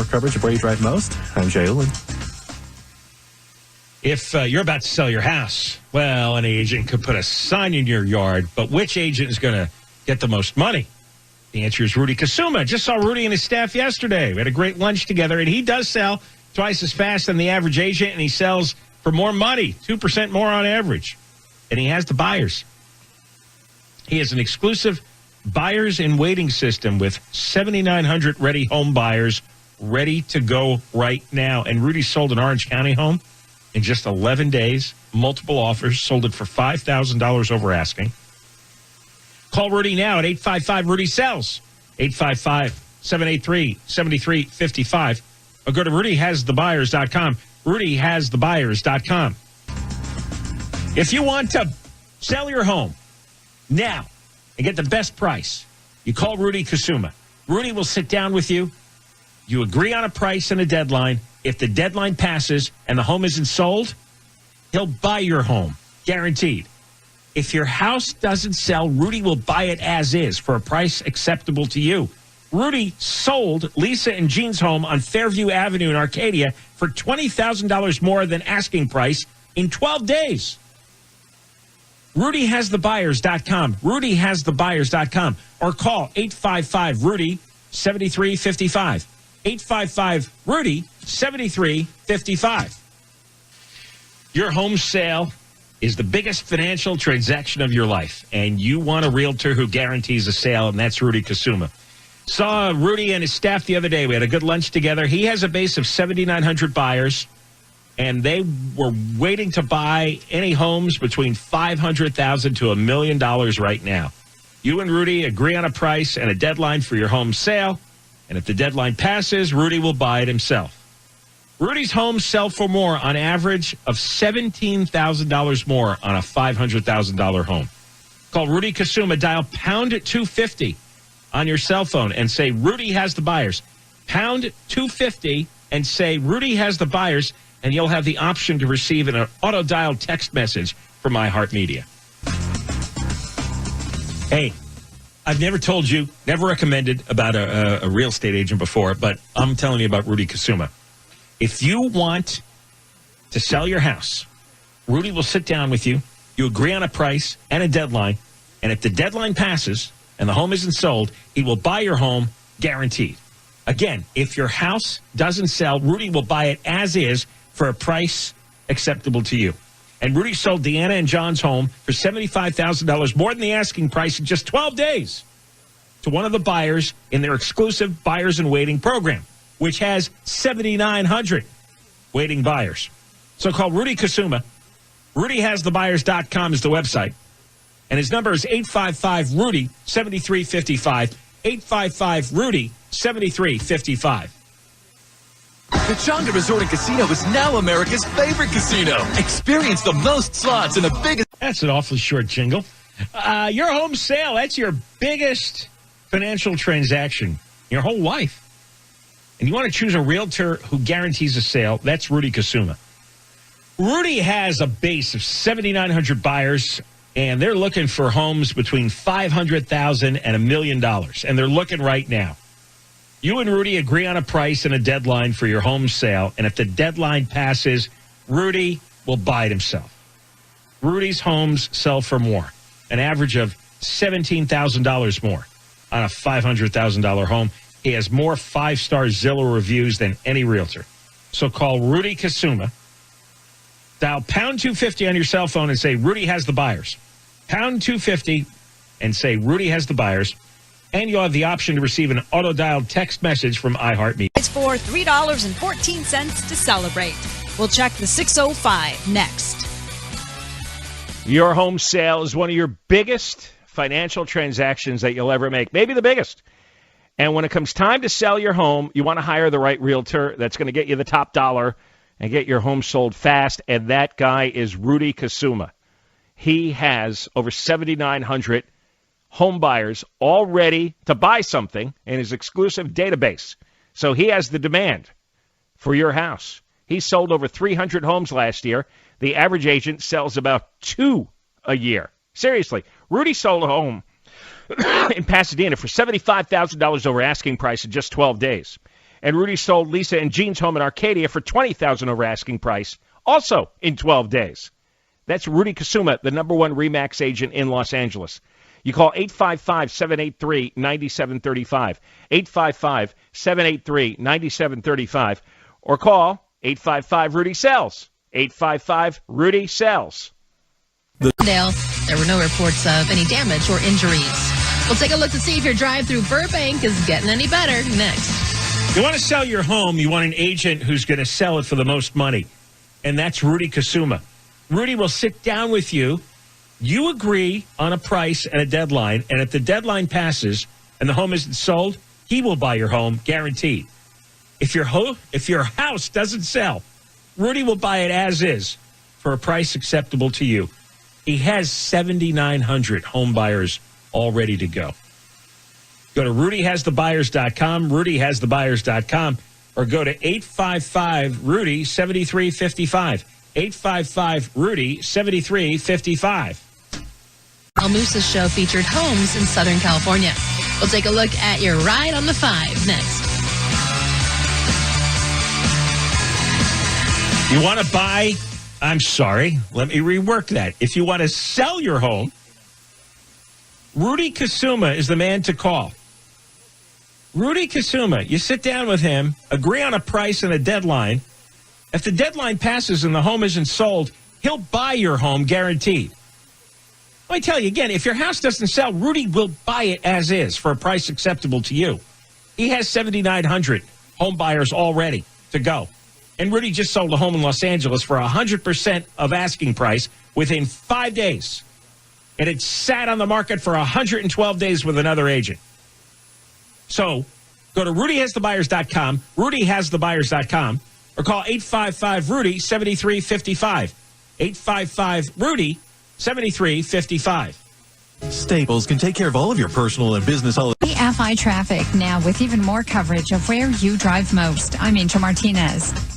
more coverage of where you drive most. I'm Jay Ullin. If you're about to sell your house, well, an agent could put a sign in your yard, but which agent is going to get the most money? The answer is Rudy Kusuma. Just saw Rudy and his staff yesterday. We had a great lunch together, and he does sell twice as fast than the average agent, and he sells for more money, 2% more on average. And he has the buyers. He has an exclusive buyers in waiting system with 7,900 ready home buyers ready to go right now. And Rudy sold an Orange County home in just 11 days, multiple offers, sold it for $5,000 over asking. Call Rudy now at 855-RUDY-SELLS, 855-783-7355, or go to RudyHasTheBuyers.com, RudyHasTheBuyers.com. If you want to sell your home now and get the best price, you call Rudy Kusuma. Rudy will sit down with you. You agree on a price and a deadline. If the deadline passes and the home isn't sold, he'll buy your home, guaranteed. If your house doesn't sell, Rudy will buy it as is for a price acceptable to you. Rudy sold Lisa and Jean's home on Fairview Avenue in Arcadia for $20,000 more than asking price in 12 days. RudyHasTheBuyers.com, RudyHasTheBuyers.com, or call 855-RUDY-7355. 855-RUDY-7355. Your home sale is the biggest financial transaction of your life, and you want a realtor who guarantees a sale, and that's Rudy Kusuma. Saw Rudy and his staff the other day. We had a good lunch together. He has a base of 7,900 buyers, and they were waiting to buy any homes between $500,000 to $1 million right now. You and Rudy agree on a price and a deadline for your home sale, and if the deadline passes, Rudy will buy it himself. Rudy's homes sell for more on average of $17,000 more on a $500,000 home. Call Rudy Kusuma. Dial pound 250 on your cell phone and say Rudy has the buyers. Pound 250 and say Rudy has the buyers, and you'll have the option to receive an auto-dialed text message from iHeartMedia. Hey, I've never told you, never recommended about a real estate agent before, but I'm telling you about Rudy Kusuma. If you want to sell your house, Rudy will sit down with you. You agree on a price and a deadline, and if the deadline passes and the home isn't sold, he will buy your home, guaranteed. Again, if your house doesn't sell, Rudy will buy it as is for a price acceptable to you. And Rudy sold Deanna and John's home for $75,000 more than the asking price in just 12 days to one of the buyers in their exclusive Buyers in Waiting program, which has 7,900 waiting buyers. So call Rudy Kusuma. RudyHasTheBuyers.com is the website. And his number is 855-RUDY-7355. 855-RUDY-7355. The Chonga Resort and Casino is now America's favorite casino. Experience the most slots and the biggest... That's an awfully short jingle. Your home sale, that's your biggest financial transaction your whole life. And you want to choose a realtor who guarantees a sale, that's Rudy Kusuma. Rudy has a base of 7,900 buyers, and they're looking for homes between $500,000 and $1 million. And they're looking right now. You and Rudy agree on a price and a deadline for your home sale, and if the deadline passes, Rudy will buy it himself. Rudy's homes sell for more, an average of $17,000 more on a $500,000 home. He has more 5-star Zillow reviews than any realtor. So call Rudy Kusuma. Dial pound 250 on your cell phone and say Rudy has the buyers. Pound 250 and say Rudy has the buyers. And you'll have the option to receive an auto-dialed text message from iHeartMedia. It's for $3.14 to celebrate. We'll check the 605 next. Your home sale is one of your biggest financial transactions that you'll ever make, maybe the biggest. And when it comes time to sell your home, you want to hire the right realtor that's going to get you the top dollar and get your home sold fast, and that guy is Rudy Kusuma. He has over 7,900 home buyers all ready to buy something in his exclusive database. So he has the demand for your house. He sold over 300 homes last year. The average agent sells about 2 a year. Seriously, Rudy sold a home in Pasadena for $75,000 over asking price in just 12 days. And Rudy sold Lisa and Jean's home in Arcadia for $20,000 over asking price, also in 12 days. That's Rudy Kusuma, the #1 RE/MAX agent in Los Angeles. You call 855-783-9735, 855-783-9735, or call 855-RUDY-SELLS, 855-RUDY-SELLS. Dale, there were no reports of any damage or injuries. We'll take a look to see if your drive through Burbank is getting any better next. You want to sell your home, you want an agent who's going to sell it for the most money, and that's Rudy Kusuma. Rudy will sit down with you. You agree on a price and a deadline, and if the deadline passes and the home isn't sold, he will buy your home, guaranteed. If your house doesn't sell, Rudy will buy it as is for a price acceptable to you. He has 7,900 home buyers all ready to go. Go to rudyhasthebuyers.com, rudyhasthebuyers.com, or go to 855-RUDY-7355, 855-RUDY-7355. El Moose's show featured homes in Southern California. We'll take a look at your ride on the 5 next. You want to buy? I'm sorry. Let me rework that. If you want to sell your home, Rudy Kusuma is the man to call. Rudy Kusuma, you sit down with him, agree on a price and a deadline. If the deadline passes and the home isn't sold, he'll buy your home, guaranteed. Let me tell you again, if your house doesn't sell, Rudy will buy it as is for a price acceptable to you. He has 7,900 home buyers all ready to go. And Rudy just sold a home in Los Angeles for 100% of asking price within 5 days. And it sat on the market for 112 days with another agent. So go to rudyhasthebuyers.com, rudyhasthebuyers.com, or call 855-RUDY-7355, 855-RUDY-7355. Staples can take care of all of your personal and business holidays. FI Traffic now with even more coverage of where you drive most. I'm Angel Martinez.